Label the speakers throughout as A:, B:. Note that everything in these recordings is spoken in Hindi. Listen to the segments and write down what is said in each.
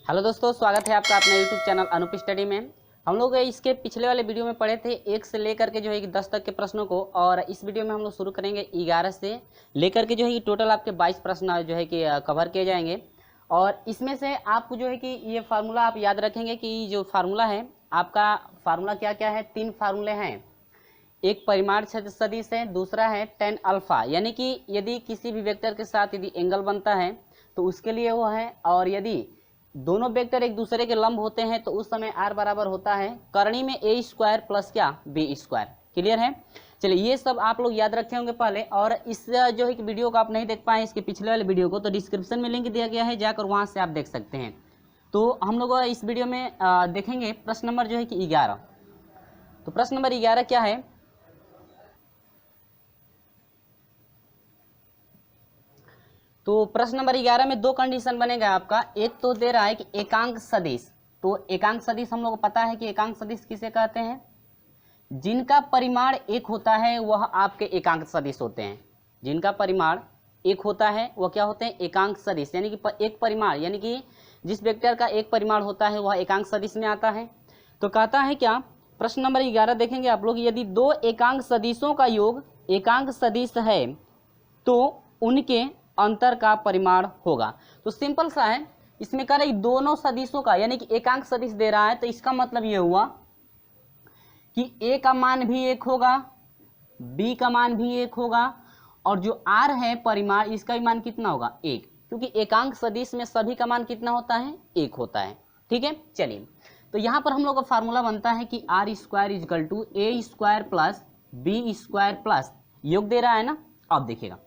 A: हेलो दोस्तों, स्वागत है आपका अपने यूट्यूब चैनल अनूप स्टडी में। हम लोग इसके पिछले वाले वीडियो में पढ़े थे 1 से लेकर के जो है कि 10 तक के प्रश्नों को, और इस वीडियो में हम लोग शुरू करेंगे 11 से लेकर के जो है कि टोटल आपके 22 प्रश्न जो है कि कवर किए जाएंगे। और इसमें से आपको जो है कि ये फार्मूला आप याद रखेंगे कि जो फार्मूला है आपका फार्मूला क्या क्या है। 3 फार्मूले हैं। एक परिमाण सदिश है, दूसरा है tan अल्फा, यानी कि यदि किसी भी वेक्टर के साथ यदि एंगल बनता है तो उसके लिए वो है, और यदि दोनों वेक्टर एक दूसरे के लंब होते हैं तो उस समय r बराबर होता है करणी में a स्क्वायर प्लस क्या b स्क्वायर। क्लियर है। चलिए, ये सब आप लोग याद रखे होंगे पहले। और इस जो है कि वीडियो को आप नहीं देख पाए इसके पिछले वाले वीडियो को, तो डिस्क्रिप्शन में लिंक दिया गया है, जाकर वहां से आप देख सकते हैं। तो हम लोग इस वीडियो में देखेंगे प्रश्न नंबर जो है कि 11। तो प्रश्न नंबर 11 क्या है। तो प्रश्न नंबर 11 में 2 कंडीशन बनेगा आपका। एक तो दे रहा है कि एकांक सदिश। तो एकांक सदिश हम लोग को पता है कि एकांक सदिश किसे कहते हैं। जिनका परिमाण 1 होता है वह आपके एकांक सदिश होते हैं। जिनका परिमाण 1 होता है वह क्या होते हैं, एकांक सदिश। यानी कि एक परिमाण, यानी कि जिस वेक्टर का एक परिमाण होता है वह एकांक सदिश में आता है। तो कहता है क्या, प्रश्न नंबर 11 देखेंगे आप लोग। यदि 2 एकांक सदिशों का योग एकांक सदिश है तो उनके अंतर का परिमाण होगा। तो सिंपल सा है। इसमें कह रहे दोनों सदिशों का, यानी कि एकांक सदिश दे रहा है, तो इसका मतलब ये हुआ कि a का मान भी 1 होगा, b का मान भी 1 होगा, और जो r है परिमाण, इसका भी मान कितना होगा, 1। क्योंकि एकांक सदिश में सभी का मान कितना होता है, 1 होता है। ठीक है। चलिए, तो यहां पर हम लोग का फार्मूला बनता है कि r square equal to a square plus b square plus, योग दे रहा है ना। अब देखिएगा,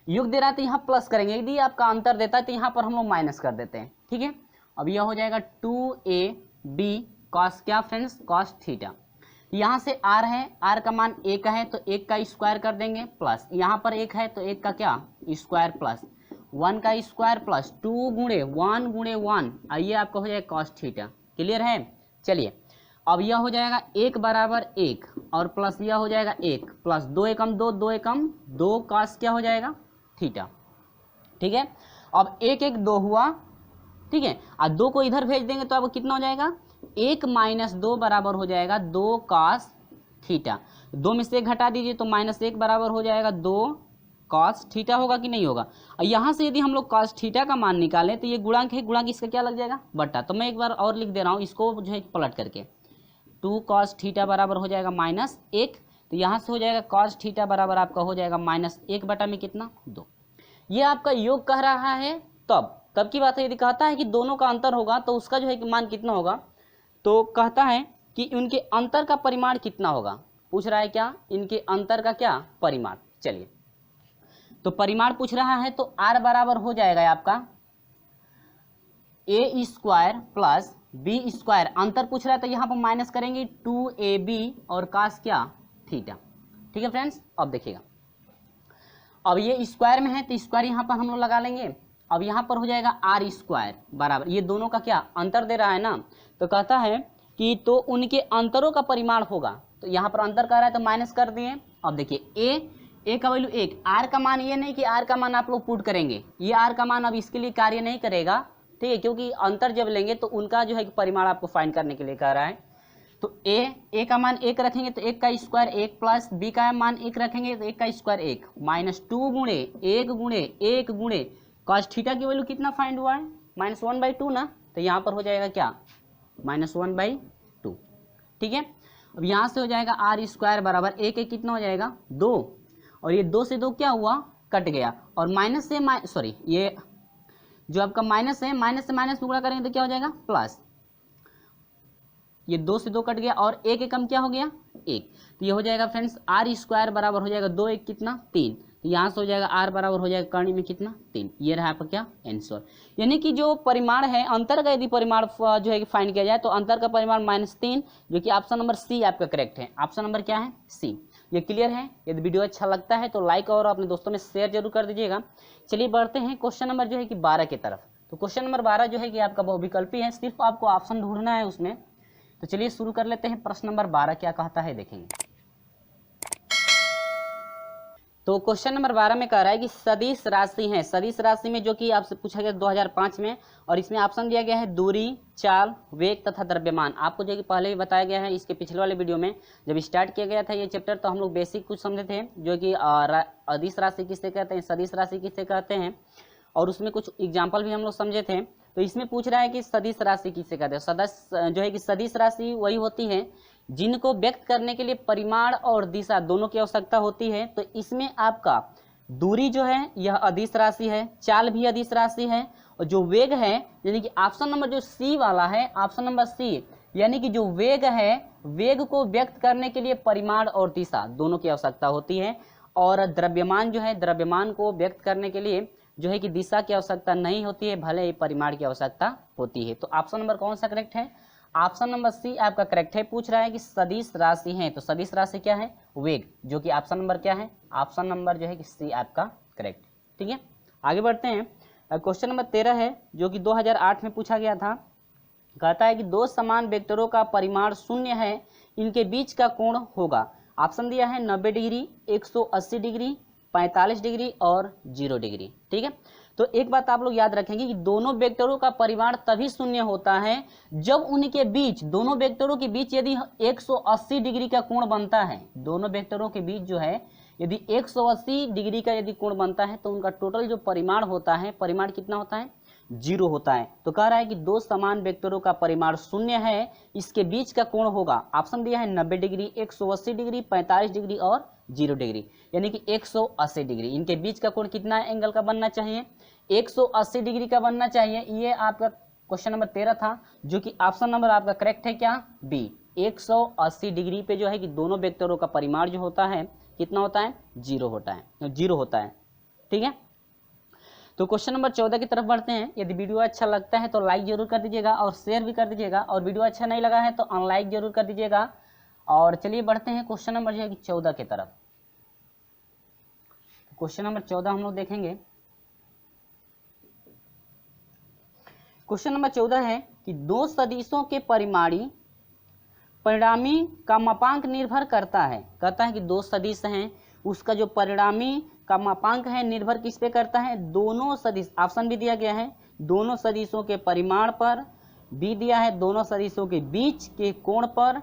A: योग दे रहा है तो यहाँ प्लस करेंगे, यदि आपका अंतर देता है तो यहाँ पर हम लोग माइनस कर देते हैं। ठीक है। अब यह हो जाएगा 2ab कॉस क्या फ्रेंड्स, कॉस थीटा। यहाँ से r है, r का मान 1 है तो 1 का स्क्वायर कर देंगे, प्लस यहाँ पर 1 है तो 1 का क्या स्क्वायर, प्लस 1 का स्क्वायर प्लस 2 गुणे 1 गुणे 1, आइए आपका हो जाएगा कॉस थीटा। क्लियर है। चलिए, अब यह हो जाएगा 1 बराबर 1 और प्लस यह हो जाएगा 1 प्लस 2 एकम 2, 2 एकम 2 कॉस क्या हो जाएगा, थीटा। ठीक है। अब 1 1 2 हुआ। ठीक है। और 2 को इधर भेज देंगे तो अब कितना हो जाएगा, 1 माइनस 2 बराबर हो जाएगा 2 कॉस थीटा। 2 में से 1 घटा दीजिए तो -1 बराबर हो जाएगा 2 कॉस थीटा। होगा कि नहीं होगा। और यहाँ से यदि हम लोग कॉस थीटा का मान निकालें तो ये गुणांक है, गुणांक इसका क्या लग जाएगा, बट्टा। तो मैं एक बार और लिख दे रहा हूँ इसको जो है पलट करके, 2 कॉस थीटा बराबर हो जाएगा -1। तो यहाँ से हो जाएगा कॉस थीटा बराबर आपका हो जाएगा -1 बटा में कितना, 2। ये आपका योग कह रहा है। तब की बात है, यदि कहता है कि दोनों का अंतर होगा तो उसका जो है कि मान कितना होगा। तो कहता है कि उनके अंतर का परिमाण कितना होगा, पूछ रहा है क्या, इनके अंतर का क्या परिमाण। चलिए, तो परिमाण पूछ रहा है तो r बराबर हो जाएगा आपका a square plus b square. अंतर पूछ रहा है तो यहाँ पर माइनस करेंगे 2ab और cos क्या, थीटा। ठीक है फ्रेंड्स। अब देखिएगा, अब ये स्क्वायर में है तो स्क्वायर यहाँ पर हम लोग लगा लेंगे। अब यहाँ पर हो जाएगा आर स्क्वायर बराबर, ये दोनों का क्या अंतर दे रहा है ना, तो कहता है कि तो उनके अंतरों का परिमाण होगा। तो यहाँ पर अंतर कर रहा है तो माइनस कर दिए। अब देखिए ए का वैल्यू 1, आर का मान, ये नहीं कि आर का मान आप लोग पुट करेंगे, ये आर का मान अब इसके लिए कार्य नहीं करेगा। ठीक है, क्योंकि अंतर जब लेंगे तो उनका जो है परिमाण आपको फाइंड करने के लिए कह रहा है। तो ए का मान 1 रखेंगे तो 1 का स्क्वायर 1 प्लस बी का मान 1 रखेंगे तो 1 का स्क्वायर 1 -2 गुणे 1 गुणे 1 गुणे कॉस थीटा की वैल्यू कितना फाइंड हुआ है, -1/2 ना। तो यहाँ पर हो जाएगा क्या, -1/2। ठीक है। अब यहाँ से हो जाएगा आर स्क्वायर बराबर 1 1 कितना हो जाएगा 2, और ये 2 से 2 क्या हुआ, कट गया। और माइनस से सॉरी, ये जो आपका माइनस है, माइनस से माइनस गुणा करेंगे तो क्या हो जाएगा प्लस। ये 2 से 2 कट गया और 1 एकम क्या हो गया 1। तो ये हो जाएगा फ्रेंड्स आर स्क्वायर बराबर हो जाएगा 2 1 कितना 3। तो यहाँ से हो जाएगा आर बराबर हो जाएगा करणी में कितना 3। ये रहा आपका क्या आंसर। यानी कि जो परिमाण है, अंतर का यदि परिमाण जो है कि फाइंड किया जाए तो अंतर का परिमाण -3, जो कि ऑप्शन नंबर सी आपका करेक्ट है। ऑप्शन नंबर क्या है, सी। ये क्लियर है। यदि वीडियो अच्छा लगता है तो लाइक और अपने दोस्तों में शेयर जरूर कर दीजिएगा। चलिए बढ़ते हैं क्वेश्चन नंबर जो है कि 12 की तरफ। तो क्वेश्चन नंबर 12 जो है कि आपका बहुविकल्पी है, सिर्फ आपको ऑप्शन ढूंढना है उसमें। तो चलिए शुरू कर लेते हैं। प्रश्न नंबर 12 क्या कहता है देखेंगे। तो क्वेश्चन नंबर 12 में कह रहा है कि सदिश राशि है, सदिश राशि में जो कि आपसे पूछा गया 2005 में, और इसमें ऑप्शन दिया गया है दूरी, चाल, वेग तथा द्रव्यमान। आपको जो कि पहले भी बताया गया है, इसके पिछले वाले वीडियो में जब स्टार्ट किया गया था ये चैप्टर तो हम लोग बेसिक कुछ समझे थे, जो कि अदिश राशि किससे कहते हैं, सदिश राशि किससे कहते हैं, और उसमें कुछ एग्जाम्पल भी हम लोग समझे थे। तो इसमें पूछ रहा है कि सदिश राशि किससे कहते हैं। सदस्य जो है कि सदिश राशि वही होती है जिनको व्यक्त करने के लिए परिमाण और दिशा दोनों की आवश्यकता होती है। तो इसमें आपका दूरी जो है यह अदिश राशि है, चाल भी अदिश राशि है, और जो वेग है यानी कि ऑप्शन नंबर जो सी वाला है, ऑप्शन नंबर सी, यानी कि जो वेग है, वेग को व्यक्त करने के लिए परिमाण और दिशा दोनों की आवश्यकता होती है। और द्रव्यमान जो है, द्रव्यमान को व्यक्त करने के लिए जो है कि दिशा की आवश्यकता नहीं होती है, भले ही परिमाण की आवश्यकता होती है। तो ऑप्शन नंबर कौन सा करेक्ट है, ऑप्शन नंबर सी आपका करेक्ट है। पूछ रहा है कि सदिश राशि है, तो सदिश राशि क्या है, वेग, जो कि ऑप्शन नंबर क्या है, ऑप्शन नंबर जो है कि सी आपका करेक्ट। ठीक है, आगे बढ़ते हैं। क्वेश्चन नंबर 13 है जो कि 2008 में पूछा गया था। कहता है कि दो समान वेक्टरों का परिमाण शून्य है, इनके बीच का कोण होगा। ऑप्शन दिया है 90 डिग्री, 180 डिग्री, 45 डिग्री और 0 डिग्री। ठीक है, तो एक बात आप लोग याद रखेंगे कि दोनों वेक्टरों का परिमाण तभी शून्य होता है जब उनके बीच, दोनों वेक्टरों के बीच यदि 180 डिग्री का कोण बनता है, दोनों वेक्टरों के बीच जो है यदि 180 डिग्री का यदि कोण बनता है तो उनका टोटल जो परिमाण होता है, परिमाण कितना होता है, 0 होता है। तो कह रहा है कि दो समान वेक्टरों का परिमाण शून्य है, इसके बीच का कोण होगा। ऑप्शन दिया है 90 डिग्री, 180 डिग्री, 45 डिग्री और 0 डिग्री, यानी कि 180 डिग्री। इनके बीच का कोण कितना एंगल का बनना चाहिए, 180 डिग्री का बनना चाहिए। ये आपका क्वेश्चन नंबर 13 था, जो कि ऑप्शन नंबर आपका करेक्ट है क्या, बी, 180 डिग्री पे जो है कि दोनों वेक्टरों का परिमाण जो होता है कितना होता है, 0 होता है, 0 होता है। ठीक है, तो क्वेश्चन नंबर 14 की तरफ बढ़ते हैं। यदि वीडियो अच्छा लगता है तो लाइक जरूर कर दीजिएगा और शेयर भी कर दीजिएगा, और वीडियो अच्छा नहीं लगा है तो अनलाइक जरूर कर दीजिएगा। और चलिए बढ़ते हैं क्वेश्चन नंबर जो है 14 की तरफ। क्वेश्चन नंबर 14 हम लोग देखेंगे। क्वेश्चन नंबर 14 है कि दो सदिशों के परिणामी का मापांक निर्भर करता है। कहता है कि दो सदिश हैं, उसका जो परिणामी का मापांक है निर्भर किस पे करता है, दोनों सदिश, ऑप्शन भी दिया गया है, दोनों सदिशों के परिमाण पर, बी दिया है दोनों सदिशों के बीच के कोण पर,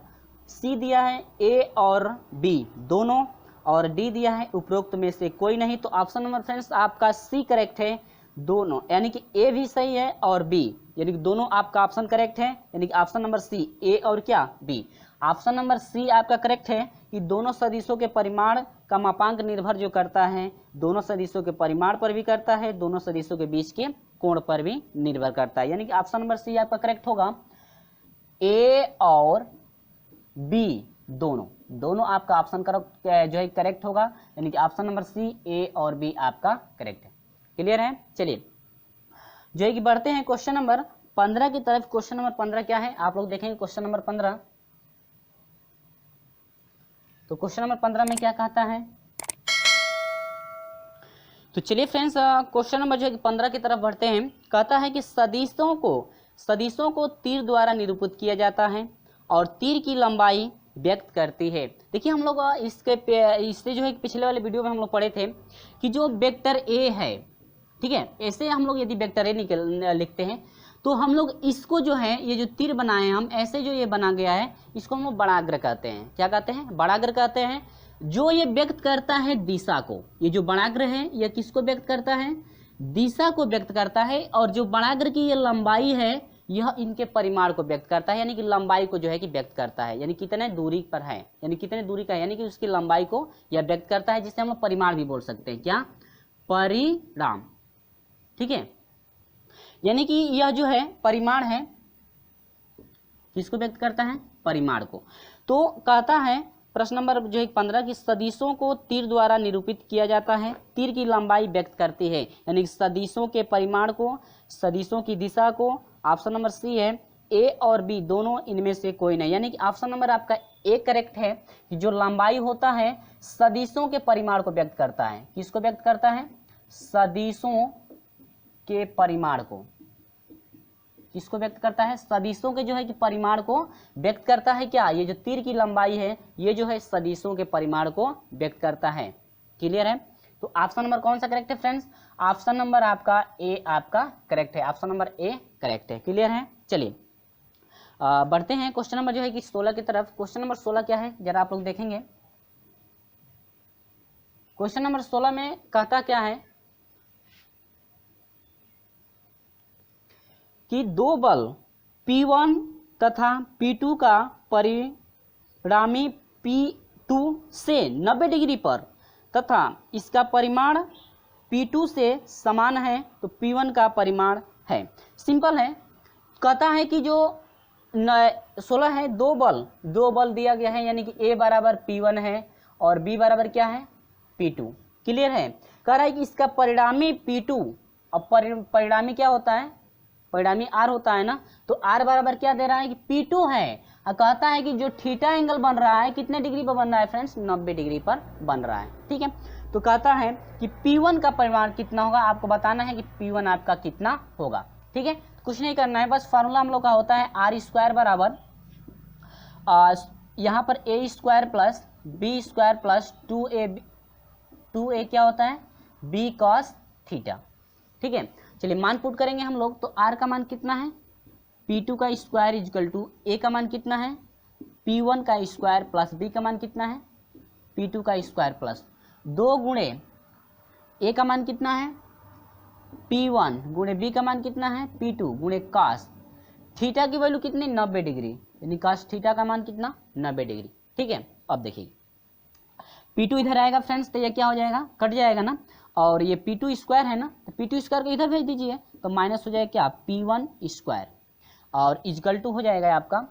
A: सी दिया है ए और बी दोनों, और डी दिया है उपरोक्त में से कोई नहीं। तो ऑप्शन नंबर फ्रेंड्स आपका सी करेक्ट है, दोनों, यानी कि ए भी सही है और बी, यानी कि दोनों आपका ऑप्शन करेक्ट है, यानी कि ऑप्शन नंबर सी, ए और क्या, बी। ऑप्शन नंबर सी आपका करेक्ट है कि दोनों सदिशों के परिमाण का मापांक निर्भर जो करता है, दोनों सदिशों के परिमाण पर भी करता है, दोनों सदिशों के बीच के कोण पर भी निर्भर करता है, यानी कि ऑप्शन नंबर सी आपका करेक्ट होगा। ए और बी दोनों आपका ऑप्शन जो है करेक्ट होगा, यानी कि ऑप्शन नंबर सी, ए और बी आपका करेक्ट है। क्लियर है, चलिए जो है कि बढ़ते हैं क्वेश्चन नंबर 15 की तरफ। क्वेश्चन नंबर 15 क्या है आप लोग देखेंगे, क्वेश्चन नंबर 15। तो क्वेश्चन नंबर 15 में क्या कहता है, तो चलिए फ्रेंड्स क्वेश्चन नंबर जो है 15 की तरफ बढ़ते हैं। कहता है कि सदिशों को तीर द्वारा निरूपित किया जाता है और तीर की लंबाई व्यक्त करती है। देखिए हम लोग इससे जो है पिछले वाले वीडियो में हम लोग पढ़े थे कि जो वेक्टर ए है, ठीक है, ऐसे हम लोग यदि वेक्टर ए लिखते हैं तो हम लोग इसको जो है, ये जो तीर बनाए हैं हम, ऐसे जो ये बना गया है इसको हम लोग बड़ाग्र कहते हैं। क्या कहते हैं, बड़ाग्र कहते हैं। जो ये व्यक्त करता है दिशा को, ये जो बड़ाग्र है ये किसको व्यक्त करता है, दिशा को व्यक्त करता है। और जो बड़ाग्र की ये लंबाई है यह इनके परिमाण को व्यक्त करता है, यानी कि लंबाई को जो है कि व्यक्त करता है, यानी कितने दूरी पर है, यानी कितने दूरी का है, यानी कि उसकी लंबाई को यह व्यक्त करता है, जिसे हम लोग परिमाण भी बोल सकते हैं। क्या, परिणाम। ठीक है, यानी कि यह जो है परिमाण है, किसको व्यक्त करता है, परिमाण को। तो कहता है प्रश्न नंबर जो है 15 की सदिशों को तीर द्वारा निरूपित किया जाता है, तीर की लंबाई व्यक्त करती है, यानी सदिशों के परिमाण को, सदिशों की दिशा को। ऑप्शन नंबर सी है, ए और बी दोनों इनमें से कोई नहीं, यानी कि ऑप्शन नंबर आपका ए करेक्ट है कि जो लंबाई होता है सदिशों के परिमाण को व्यक्त करता है। किसको व्यक्त करता है, सदिशों के परिमाण को। किसको व्यक्त करता है, सदिशों के जो है कि परिमाण को व्यक्त करता है। क्या, ये जो तीर की लंबाई है ये जो है सदिशों के परिमाण को व्यक्त करता है। क्लियर है, तो ऑप्शन नंबर कौन सा करेक्ट है फ्रेंड्स? ऑप्शन नंबर आपका ए आपका करेक्ट है, ऑप्शन नंबर ए करेक्ट है। क्लियर है? चलिए बढ़ते हैं क्वेश्चन नंबर जो है कि 16 की तरफ। क्वेश्चन नंबर 16 क्या है जरा आप लोग देखेंगे। क्वेश्चन नंबर 16 में कहता क्या है कि दो बल P1 तथा P2 का परिणामी P2 से 90 डिग्री पर तथा इसका परिमाण P2 से समान है तो P1 का परिमाण है। सिंपल है, कहता है कि जो 16 है, दो बल दिया गया है, यानी कि A बराबर P1 है और B बराबर क्या है P2। क्लियर है? कह रहा है कि इसका परिणामी P2, अब परिणामी क्या होता है? परिणामी R होता है ना, तो R बराबर क्या दे रहा है कि P2 है। कहता है कि जो थीटा एंगल बन रहा है कितने डिग्री पर बन रहा है फ्रेंड्स? 90 डिग्री पर बन रहा है। ठीक है, तो कहता है कि P1 का परिमाण कितना होगा, आपको बताना है कि P1 आपका कितना होगा। ठीक है, कुछ नहीं करना है, बस फार्मूला हम लोग का होता है R स्क्वायर बराबर यहाँ पर A square plus B square plus 2A क्या होता है B cos थीटा। ठीक है, चलिए मान पुट करेंगे हम लोग, तो R का मान कितना है? P2 का स्क्वायर इजकल टू A का मान कितना है? P1 का स्क्वायर प्लस B का मान कितना है? P2 का स्क्वायर प्लस 2 गुणे A का मान कितना है? P1 गुणे B का मान कितना है? P2 गुणे cos थीटा की वैल्यू कितनी? 90 डिग्री, यानी cos थीटा का मान कितना? 90 डिग्री। ठीक है, अब देखिए P2 इधर आएगा फ्रेंड्स, तो ये क्या हो जाएगा? कट जाएगा ना, और ये P2 स्क्वायर है ना, तो P2 स्क्वायर को इधर भेज दीजिए, तो माइनस हो जाएगा क्या? P1 स्क्वायर और इजकल टू हो जाएगा आपका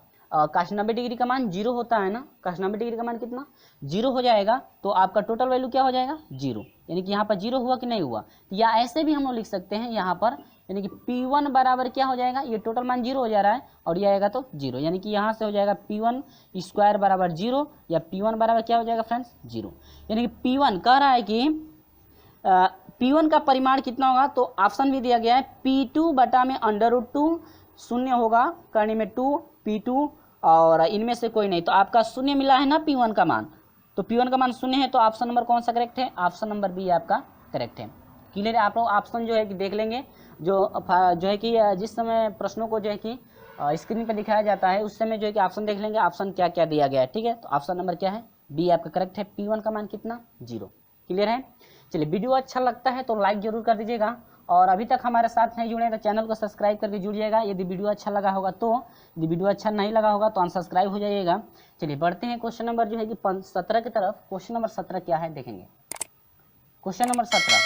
A: cos 90 डिग्री का मान 0 होता है ना, cos 90 डिग्री का मान कितना? 0 हो जाएगा, तो आपका टोटल वैल्यू क्या हो जाएगा? 0, यानी कि यहाँ पर 0 हुआ कि नहीं हुआ? या ऐसे भी हम लोग लिख सकते हैं यहाँ पर, यानी कि P1 बराबर क्या हो जाएगा? ये टोटल मान 0 हो जा रहा है और ये आएगा तो 0, यानी कि यहाँ से हो जाएगा P1 स्क्वायर बराबर 0 या P1 बराबर क्या हो जाएगा फ्रेंड्स? 0। यानी कि P1 कह रहा है कि P1 का परिमाण कितना होगा, तो ऑप्शन भी दिया गया है P2 बटा में √2 शून्य होगा, करने में 2 P2 और इनमें से कोई नहीं, तो आपका शून्य मिला है ना P1 का मान, तो P1 का मान शून्य है, तो ऑप्शन नंबर कौन सा करेक्ट है? ऑप्शन नंबर बी आपका करेक्ट है। क्लियर है? आप लोग ऑप्शन जो है कि देख लेंगे, जो है कि जिस समय प्रश्नों को जो है कि स्क्रीन पर दिखाया जाता है उस समय जो है कि ऑप्शन देख लेंगे, ऑप्शन क्या क्या दिया गया है। ठीक है, तो ऑप्शन नंबर क्या है? बी आपका करेक्ट है। P1 का मान कितना? 0। क्लियर है? चलिए, वीडियो अच्छा लगता है तो लाइक जरूर कर दीजिएगा, और अभी तक हमारे साथ नहीं जुड़े तो चैनल को सब्सक्राइब करके जुड़िएगा यदि वीडियो अच्छा लगा होगा तो, यदि वीडियो अच्छा नहीं लगा होगा तो अनसब्सक्राइब हो जाइएगा। चलिए बढ़ते हैं क्वेश्चन नंबर जो है कि 17 की तरफ। क्वेश्चन नंबर 17 क्या है देखेंगे। क्वेश्चन नंबर 17,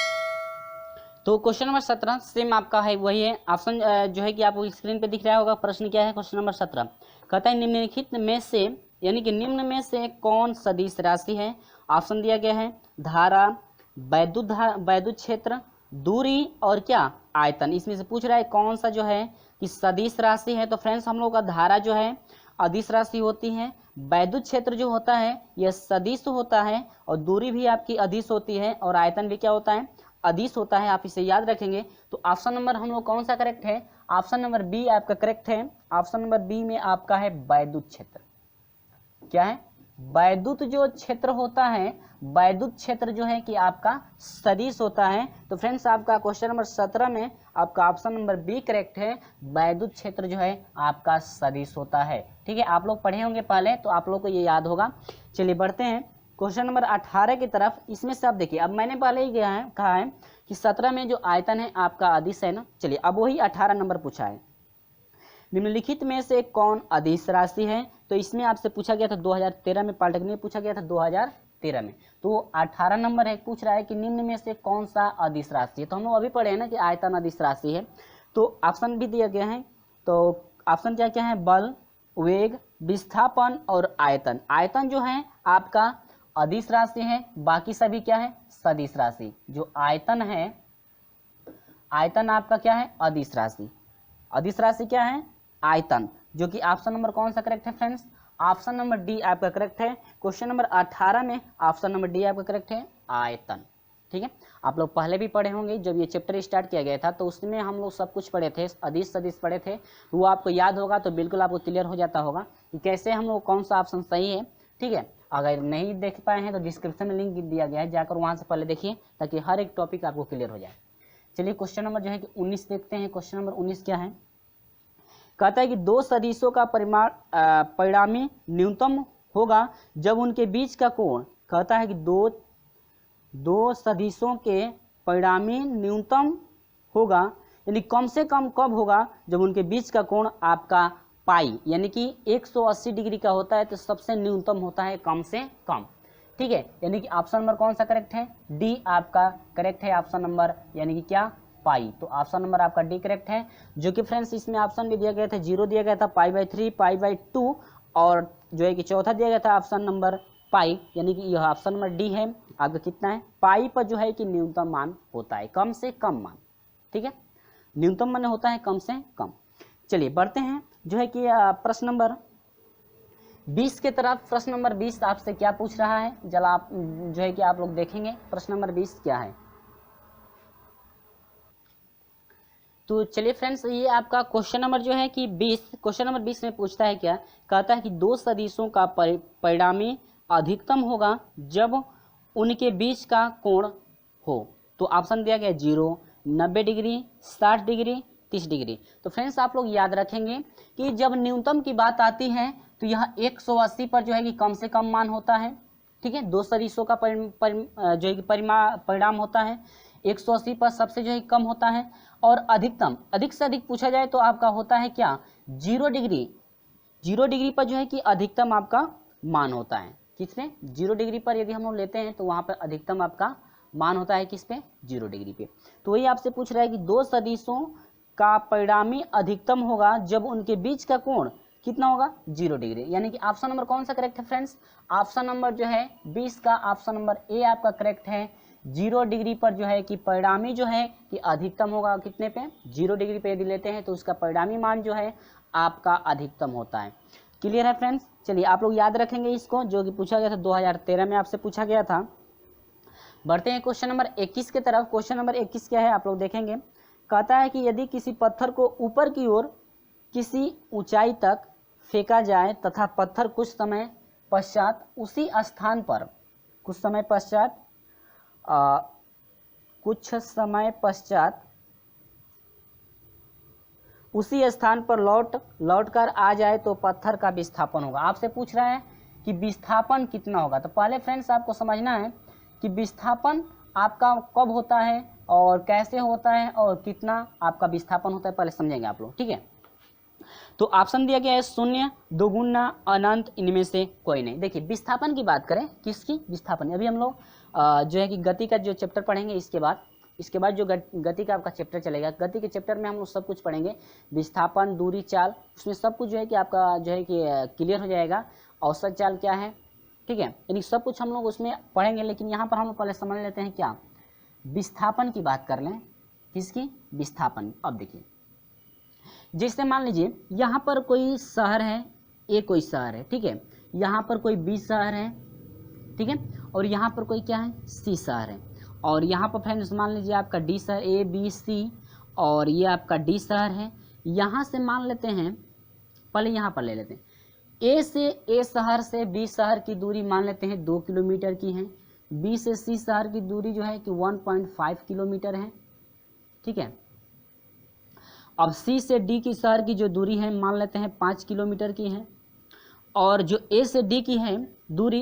A: तो क्वेश्चन नंबर 17 सेम आपका है वही है, ऑप्शन जो है कि आपको स्क्रीन पे दिख रहा होगा। प्रश्न क्या है? क्वेश्चन नंबर 17 कहता है निम्नलिखित में से, यानी कि निम्न में से कौन सदिश राशि है? ऑप्शन दिया गया है धारा, वैद्युत क्षेत्र, दूरी और क्या? आयतन। इसमें से पूछ रहा है कौन सा जो है कि सदिश राशि है। तो फ्रेंड्स हम लोग का धारा जो है अदिश राशि होती है, वैद्युत क्षेत्र जो होता है यह सदिश होता है, और दूरी भी आपकी अदिश होती है, और आयतन भी क्या होता है? अदिश होता है। आप इसे याद रखेंगे। तो ऑप्शन नंबर हम लोग कौन सा करेक्ट है? ऑप्शन नंबर बी आपका करेक्ट है। ऑप्शन नंबर बी में आपका है वैद्युत क्षेत्र। क्या है? वैद्युत जो क्षेत्र होता है, वैद्युत क्षेत्र जो है कि आपका सदिश होता है। तो फ्रेंड्स आपका क्वेश्चन नंबर 17 में आपका ऑप्शन नंबर बी करेक्ट है, वैद्युत क्षेत्र जो है आपका सदिश होता है। ठीक है, आप लोग पढ़े होंगे पहले तो आप लोग को ये याद होगा। चलिए बढ़ते हैं क्वेश्चन नंबर 18 की तरफ। इसमें से आप देखिए, अब मैंने पहले ही कहा है कि 17 में जो आयतन है आपका अदिश है ना। चलिए अब वही 18 नंबर पूछा है, निम्नलिखित में से कौन अदिश राशि है? तो इसमें आपसे पूछा गया था 2013 में, पॉलिटेक्निक में पूछा गया था 2013 में। तो 18 नंबर है, पूछ रहा है कि निम्न में से कौन सा अदिश राशि है। तो हम लोग अभी पढ़े हैं ना कि आयतन अदिश राशि है। तो ऑप्शन भी दिया गया है, तो ऑप्शन क्या क्या है? बल, वेग, विस्थापन और आयतन। आयतन जो है आपका अदिश राशि है, बाकी सभी क्या है? सदिश राशि। जो आयतन है, आयतन आपका क्या है? अदिश राशि। अदिश राशि क्या है? आयतन, जो कि ऑप्शन नंबर कौन सा करेक्ट है फ्रेंड्स? ऑप्शन नंबर डी आपका करेक्ट है। क्वेश्चन नंबर 18 में ऑप्शन नंबर डी आपका करेक्ट है, आयतन। ठीक है, आप लोग पहले भी पढ़े होंगे, जब ये चैप्टर स्टार्ट किया गया था तो उसमें हम लोग सब कुछ पढ़े थे, अदिश सदिश पढ़े थे, वो आपको याद होगा तो बिल्कुल आपको क्लियर हो जाता होगा कि कैसे हम लोग कौन सा ऑप्शन सही है। ठीक है, अगर नहीं देख पाए हैं तो डिस्क्रिप्शन में लिंक दिया गया है, जाकर वहाँ से पहले देखिए ताकि हर एक टॉपिक आपको क्लियर हो जाए। चलिए क्वेश्चन नंबर जो है कि 19 देखते हैं। क्वेश्चन नंबर 19 क्या है, कहता है कि दो सदिशों का परिणामी न्यूनतम होगा जब उनके बीच का कोण, कहता है कि दो सदिशों के परिणामी न्यूनतम होगा, यानी कम से कम कब होगा, जब उनके बीच का कोण आपका पाई यानी कि 180 डिग्री का होता है, तो सबसे न्यूनतम होता है कम से कम। ठीक है, यानी कि ऑप्शन नंबर कौन सा करेक्ट है, डी आपका करेक्ट है ऑप्शन नंबर, यानी कि क्या, पाई। तो ऑप्शन नंबर आपका डी करेक्ट है, जो कि फ्रेंड्स इसमें ऑप्शन भी दिया गया था, 0 दिया गया था, पाई/3, पाई/2, और जो है कि चौथा दिया गया था ऑप्शन नंबर पाई, यानी कि यह ऑप्शन नंबर डी है आपका। कितना है, पाई पर जो है कि न्यूनतम मान होता है, कम से कम मान। ठीक है, न्यूनतम मान होता है कम से कम। चलिए बढ़ते हैं जो है कि प्रश्न नंबर 20 के तरफ। प्रश्न नंबर 20 आपसे क्या पूछ रहा है, जरा आप जो है कि आप लोग देखेंगे प्रश्न नंबर 20 क्या है। तो चलिए फ्रेंड्स, ये आपका क्वेश्चन नंबर जो है कि 20, क्वेश्चन नंबर 20 में पूछता है क्या, कहता है कि दो सदिशों का परिणामी अधिकतम होगा जब उनके बीच का कोण हो। तो ऑप्शन दिया गया 0, 90 डिग्री, 60 डिग्री, 30 डिग्री। तो फ्रेंड्स आप लोग याद रखेंगे कि जब न्यूनतम की बात आती है तो यह 180 पर जो है कि कम से कम मान होता है। ठीक है, दो सदिशों का जो है कि परिणाम होता है 180 पर सबसे जो है कम होता है, और अधिकतम, अधिक से अधिक पूछा जाए तो आपका होता है क्या, 0 डिग्री। 0 डिग्री पर जो है कि अधिकतम आपका मान होता है। किस पे, 0 डिग्री पर यदि हम लोग लेते हैं तो वहाँ पर अधिकतम आपका मान होता है किस पे, 0 डिग्री पे। तो वही आपसे पूछ रहा है कि दो सदिशों का परिणामी अधिकतम होगा जब उनके बीच का कोण कितना होगा, 0 डिग्री। यानी कि ऑप्शन नंबर कौन सा करेक्ट है फ्रेंड्स, ऑप्शन नंबर जो है 20 का ऑप्शन नंबर ए आपका करेक्ट है। 0 डिग्री पर जो है कि परिणामी जो है कि अधिकतम होगा कितने पे, 0 डिग्री पे यदि लेते हैं तो उसका परिणामी मान जो है आपका अधिकतम होता है। क्लियर है फ्रेंड्स। चलिए आप लोग याद रखेंगे इसको, जो कि पूछा गया था 2013 में आपसे पूछा गया था। बढ़ते हैं क्वेश्चन नंबर 21 की तरफ। क्वेश्चन नंबर 21 क्या है आप लोग देखेंगे, कहता है कि यदि किसी पत्थर को ऊपर की ओर किसी ऊंचाई तक फेंका जाए तथा पत्थर कुछ समय पश्चात उसी स्थान पर, कुछ समय पश्चात उसी स्थान पर लौट कर आ जाए तो पत्थर का विस्थापन होगा। आपसे पूछ रहा है कि विस्थापन कितना होगा। तो पहले फ्रेंड्स आपको समझना है कि विस्थापन आपका कब होता है और कैसे होता है और कितना आपका विस्थापन होता है, पहले समझेंगे आप लोग। ठीक है, तो ऑप्शन दिया गया है 0, 2 गुना, अनंत, इनमें से कोई नहीं। देखिए विस्थापन की बात करें, किसकी, विस्थापन। अभी हम लोग जो है कि गति का जो चैप्टर पढ़ेंगे, इसके बाद जो गति का आपका चैप्टर चलेगा, गति के चैप्टर में हम लोग सब कुछ पढ़ेंगे, विस्थापन, दूरी, चाल, उसमें सब कुछ जो है कि आपका जो है कि क्लियर हो जाएगा। औसत चाल क्या है, ठीक है, यानी सब कुछ हम लोग उसमें पढ़ेंगे। लेकिन यहाँ पर हम लोग पहले समझ लेते हैं क्या, विस्थापन की बात कर लें। किसकी, विस्थापन। अब देखिए, जैसे मान लीजिए यहाँ पर कोई शहर है, ए कोई शहर है, ठीक है, यहाँ पर कोई बी शहर है, ठीक है, और यहाँ पर कोई क्या है, सी शहर है, और यहाँ पर फ्रेंड्स मान लीजिए आपका डी शहर, ए बी सी, और ये आपका डी शहर है। यहाँ से मान लेते हैं, पहले यहाँ पर ले लेते हैं, ए शहर से बी शहर की दूरी मान लेते हैं 2 किलोमीटर की है, बी से सी शहर की दूरी जो है कि 1.5 किलोमीटर है। ठीक है, अब सी से डी की शहर की जो दूरी है मान लेते हैं 5 किलोमीटर की है, और जो ए से डी की है दूरी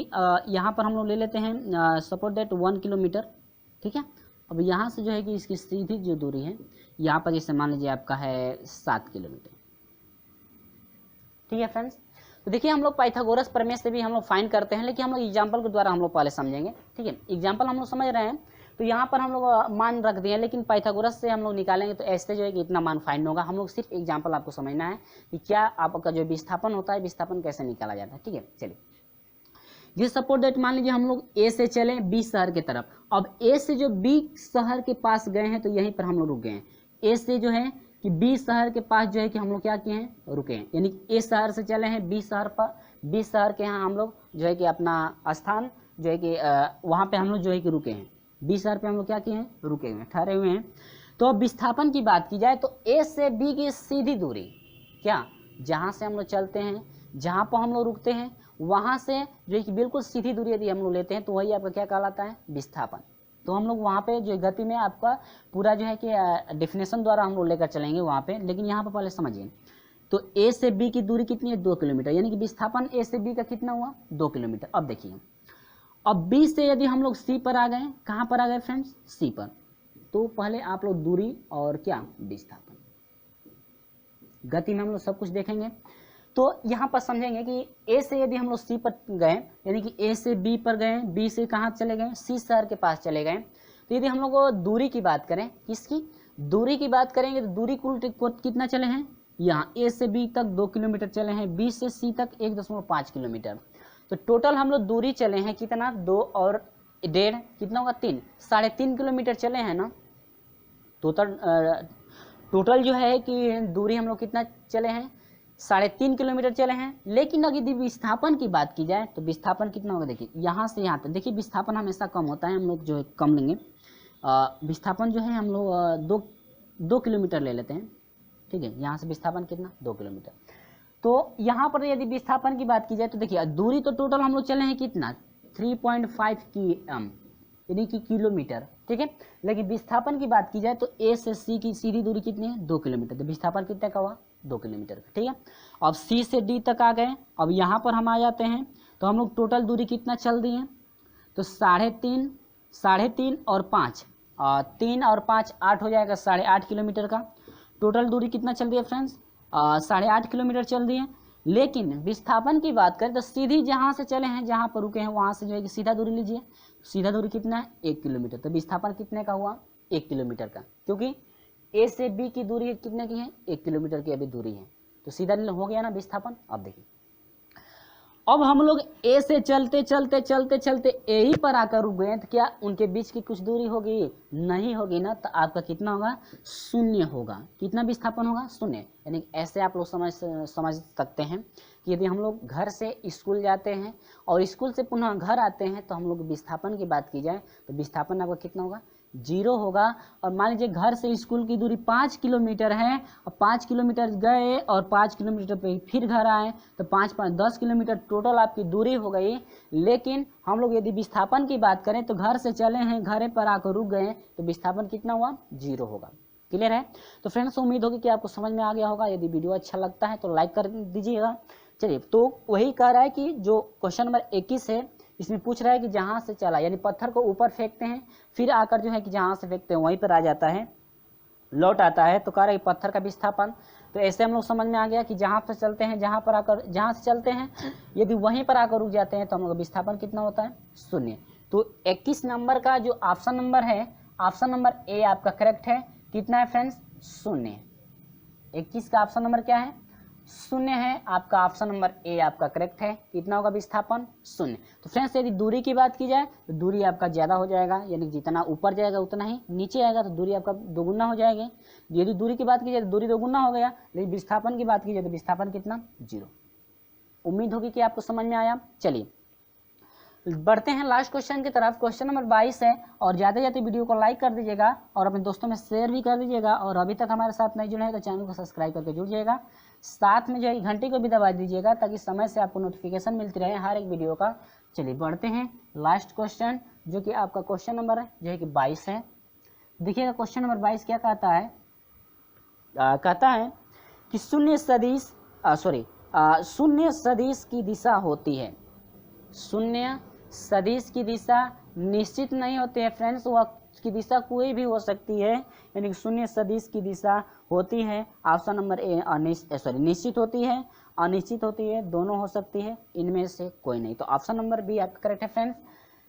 A: यहाँ पर हम लोग ले लेते हैं सपोज दैट 1 किलोमीटर। ठीक है, अब यहाँ से जो है कि इसकी सीधी जो दूरी है यहाँ पर जैसे मान लीजिए आपका है 7 किलोमीटर। ठीक है फ्रेंड्स, तो देखिए हम लोग पाइथागोरस प्रमेय से भी हम लोग फाइंड करते हैं, लेकिन हम लोग एग्जाम्पल के द्वारा हम लोग पहले समझेंगे। ठीक है, एग्जाम्पल हम लोग समझ रहे हैं, तो यहाँ पर हम लोग मान रख दिए, लेकिन पाइथागोरस से हम लोग निकालेंगे तो ऐसे जो है कि इतना मान फाइंड होगा। हम लोग सिर्फ एग्जाम्पल आपको समझना है कि क्या आपका जो विस्थापन होता है, विस्थापन कैसे निकाला जाता है। ठीक है, चलिए ये सपोज दैट मान लीजिए हम लोग ए से चले बी शहर की तरफ। अब ए से जो बी शहर के पास गए हैं तो यहीं पर हम लोग रुक गए हैं। ए से जो है कि बी शहर के पास जो है कि हम लोग क्या किए हैं, रुके हैं, यानी ए शहर से चले हैं बी शहर पर, बी शहर के यहाँ हम लोग जो है कि अपना स्थान जो है कि वहाँ पे हम लोग जो है कि रुके हैं, बी शहर पे हम लोग क्या किए हैं, रुके हुए हैं, ठहरे हुए हैं। तो अब विस्थापन की बात की जाए तो ए से बी की सीधी दूरी क्या, जहाँ से हम लोग चलते हैं, जहाँ पर हम लोग रुकते हैं, वहाँ से जो है कि बिल्कुल सीधी दूरी यदि हम लोग लेते हैं तो वही आपका क्या कहलाता है, विस्थापन। तो हम लोग वहाँ पे जो गति में आपका पूरा जो है कि डेफिनेशन द्वारा हम लोग लेकर चलेंगे वहाँ पे, लेकिन यहाँ पर पहले समझिए। तो ए से बी की दूरी कितनी है, 2 किलोमीटर, यानी कि विस्थापन ए से बी का कितना हुआ, 2 किलोमीटर। अब देखिए, अब बी से यदि हम लोग सी पर आ गए, कहाँ पर आ गए फ्रेंड्स, सी पर, तो पहले आप लोग दूरी और क्या, विस्थापन, गति में हम लोग सब कुछ देखेंगे। तो यहाँ पर समझेंगे कि ए से यदि हम लोग सी पर गए, यानी कि ए से बी पर गए, बी से कहाँ चले गए, सी शहर के पास चले गए, तो यदि हम लोग दूरी की बात करें, किसकी दूरी की बात करेंगे, तो दूरी कुल कितना चले हैं, यहाँ ए से बी तक 2 किलोमीटर चले हैं, बी से सी तक 1.5 किलोमीटर। तो टोटल हम लोग दूरी चले हैं कितना, 2 और 1.5 कितना होगा, 3, 3.5 किलोमीटर चले हैं ना। टोटल जो है कि दूरी हम लोग कितना चले हैं, 3.5 किलोमीटर चले हैं। लेकिन अगर यदि विस्थापन की बात की जाए तो विस्थापन कितना होगा, देखिए यहाँ से यहाँ तक, देखिए विस्थापन हमेशा कम होता है, हम लोग जो है कम लेंगे। विस्थापन जो है हम लोग 2 किलोमीटर ले लेते हैं, ठीक है। यहाँ से विस्थापन कितना, 2 किलोमीटर। तो यहाँ पर यदि विस्थापन की बात की जाए तो देखिए दूरी तो टोटल हम लोग चले हैं कितना, 3.5 km, यानी कि किलोमीटर, ठीक है। लेकिन विस्थापन की बात की जाए तो ए से सी की सीधी दूरी कितनी है, 2 किलोमीटर। तो विस्थापन कितने का हुआ, 2 किलोमीटर का, ठीक है। अब सी से डी तक आ गए, अब यहाँ पर हम आ जाते हैं, तो हम लोग टोटल दूरी कितना चल दी है, तो 3.5 और 5, 3 और 5 8 हो जाएगा, 8.5 किलोमीटर का टोटल दूरी कितना चल रही है फ्रेंड्स, 8.5 किलोमीटर चल रही है। लेकिन विस्थापन की बात करें तो सीधी जहाँ से चले हैं, जहाँ पर रुके हैं, वहाँ से जो है कि सीधा दूरी लीजिए, सीधा दूरी कितना है, 1 किलोमीटर। तो विस्थापन कितने का हुआ, 1 किलोमीटर का, क्योंकि ए से बी की दूरी कितने की है, 1 किलोमीटर की अभी दूरी है, तो सीधा हो गया ना विस्थापन। अब देखिए, अब हम लोग ए से चलते चलते चलते चलते ए ही पर आकर रुक गए, तो क्या उनके बीच की कुछ दूरी होगी, नहीं होगी ना। तो आपका कितना होगा, 0 होगा। कितना विस्थापन होगा, 0। यानी ऐसे आप लोग समझ सकते हैं कि यदि हम लोग घर से स्कूल जाते हैं और स्कूल से पुनः घर आते हैं, तो हम लोग विस्थापन की बात की जाए तो विस्थापन आपका कितना होगा, 0 होगा। और मान लीजिए घर से स्कूल की दूरी 5 किलोमीटर है, और 5 किलोमीटर गए और 5 किलोमीटर पे फिर घर आए, तो 5 5 10 किलोमीटर टोटल आपकी दूरी हो गई। लेकिन हम लोग यदि विस्थापन की बात करें तो घर से चले हैं, घरे पर आकर रुक गए, तो विस्थापन कितना हुआ, 0 होगा। क्लियर है। तो फ्रेंड्स उम्मीद होगी कि आपको समझ में आ गया होगा। यदि वीडियो अच्छा लगता है तो लाइक कर दीजिएगा। चलिए, तो वही कह रहा है कि जो क्वेश्चन नंबर 21 है, इसमें पूछ रहा है कि जहाँ से चला, यानी पत्थर को ऊपर फेंकते हैं, फिर आकर जो है कि जहाँ से फेंकते हैं वहीं पर आ जाता है, लौट आता है, तो कह रहा है पत्थर का विस्थापन। तो ऐसे हम लोग समझ में आ गया कि जहाँ से चलते हैं, जहाँ से चलते हैं यदि वहीं पर आकर रुक जाते हैं तो हम लोग विस्थापन कितना होता है, 0। तो 21 नंबर का जो ऑप्शन नंबर है, ऑप्शन नंबर ए आपका करेक्ट है। कितना है फ्रेंड्स, 0। 21 का ऑप्शन नंबर क्या है, 0 है। आपका ऑप्शन नंबर ए आपका करेक्ट है। कितना होगा विस्थापन, 0। तो फ्रेंड्स यदि दूरी की बात की जाए तो दूरी आपका ज़्यादा हो जाएगा, यानी जितना ऊपर जाएगा उतना ही नीचे आएगा, तो दूरी आपका दोगुना हो जाएगी। यदि दूरी की बात की जाए तो दूरी दोगुना हो गया, लेकिन विस्थापन की बात की जाए तो विस्थापन कितना, 0। उम्मीद होगी कि आपको समझ में आया। चलिए बढ़ते हैं लास्ट क्वेश्चन की तरफ। क्वेश्चन नंबर 22 है, और ज़्यादा ज़्यादा वीडियो को लाइक कर दीजिएगा और अपने दोस्तों में शेयर भी कर दीजिएगा, और अभी तक हमारे साथ नहीं जुड़े हैं तो चैनल को सब्सक्राइब करके जुड़ जाइएगा। साथ में जो है घंटी को भी दबा दीजिएगा ताकि समय से आपको नोटिफिकेशन मिलती रहे हर एक वीडियो का। चलिए बढ़ते हैं लास्ट क्वेश्चन, जो कि आपका क्वेश्चन नंबर है जो है कि 22 है। देखिएगा क्वेश्चन नंबर 22 क्या कहता है, कहता है कि शून्य सदिश की दिशा होती है। शून्य सदिश की दिशा निश्चित नहीं होती है फ्रेंड्स, वह की दिशा कोई भी हो सकती है, यानी कि शून्य सदिश की दिशा होती है। ऑप्शन नंबर ए निश्चित होती है, अनिश्चित होती है, दोनों हो सकती है, इनमें से कोई नहीं। तो ऑप्शन नंबर बी आपका करेक्ट है फ्रेंड्स।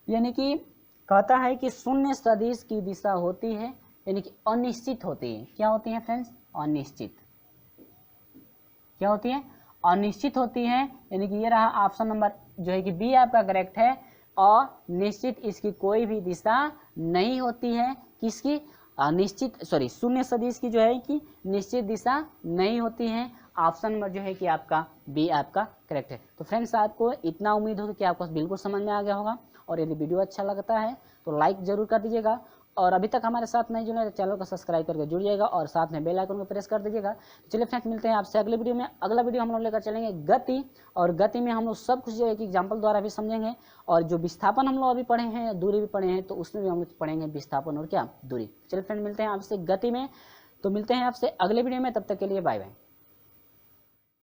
A: यानी कि कहता है कि शून्य सदिश की दिशा होती है, यानी कि अनिश्चित होती है। क्या होती है फ्रेंड्स, अनिश्चित। क्या होती है, अनिश्चित होती है। यानी कि ये रहा ऑप्शन नंबर जो है कि बी आपका करेक्ट है। अनिश्चित इसकी कोई भी दिशा नहीं होती है। किसकी, शून्य सदिश की जो है कि निश्चित दिशा नहीं होती है। ऑप्शन नंबर जो है कि आपका बी आपका करेक्ट है। तो फ्रेंड्स आपको इतना उम्मीद होगी कि आपको बिल्कुल समझ में आ गया होगा, और यदि वीडियो अच्छा लगता है तो लाइक जरूर कर दीजिएगा,
B: और अभी तक हमारे साथ नहीं जुड़े तो चैनल को सब्सक्राइब करके जुड़ जाएगा और साथ में बेल आइकन को प्रेस कर दीजिएगा। चलिए फ्रेंड्स, मिलते हैं आपसे अगले वीडियो में। अगला वीडियो हम लोग लेकर चलेंगे गति, और गति में हम लोग सब कुछ जो एक एग्जाम्पल द्वारा भी समझेंगे, और जो विस्थापन हम लोग अभी पढ़े हैं, दूरी भी पढ़े हैं, तो उसमें भी हम लोग पढ़ेंगे विस्थापन और क्या, दूरी। चलिए फ्रेंड, मिलते हैं आपसे गति में। तो मिलते हैं आपसे अगले वीडियो में, तब तक के लिए बाय बाय।